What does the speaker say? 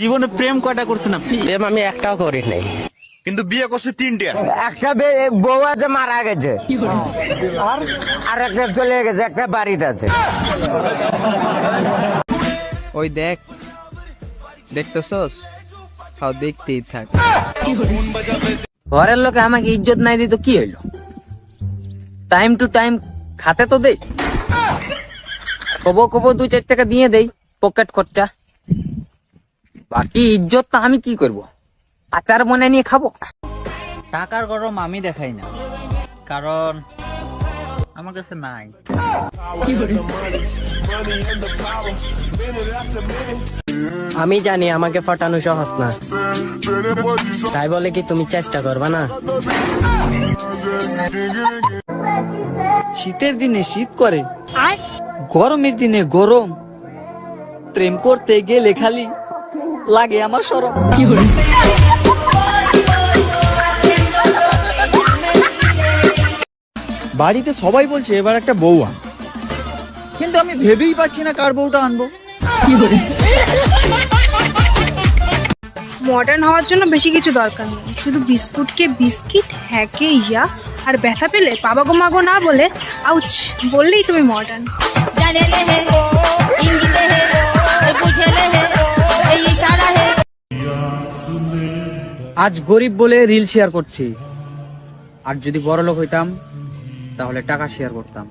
জীবনে প্রেম কয়টা করছেন আপনি? প্রেম আমি একটাও করি নাই, কিন্তু বিয়ে করছে 3টা। একটা বউ আছে মারা গেছে, আর একটা চলে গেছে, একটা বাড়িতে আছে। ওই দেখ, দেখতেছস? তাও দেখতেই থাক। ঘরের লোকে আমাকে ইজ্জত নাই দিত কি হইলো? টাইম টু টাইম খাতে তো দেই, কবো 2-4 টাকা দিয়ে দেই পকেট খরচা। বাকি ইজ্জত তো আমি কি করব? আচার মনে নিয়ে খাবো? টাকার গরম আমি দেখাই না, কারণ আমার কাছে নাই। আমি জানি আমাকে পটানো সহজ না, তাই বলে কি তুমি চেষ্টা করবা না? শীতের দিনে শীত করে, গরমের দিনে গরম, প্রেম করতে গেলে খালি লাগে আমার শরম। বাড়িতে সবাই বলছে এবার একটা বউ আন, কিন্তু আমি ভেবেই পাচ্ছি না কার বউটা আনবো। মডার্ন হওয়ার জন্য বেশি কিছু দরকার নেই, শুধু বিস্কুটকে বিস্কিট, হ্যাঁকে ইয়া, আর ব্যথা পেলে বাবা গো মাগো না বলে আউচ বললেই তুমি মডার্ন। আজ গরিব বলে রিল শেয়ার করছি, আর যদি বড়লোক হইতাম তাহলে টাকা শেয়ার করতাম।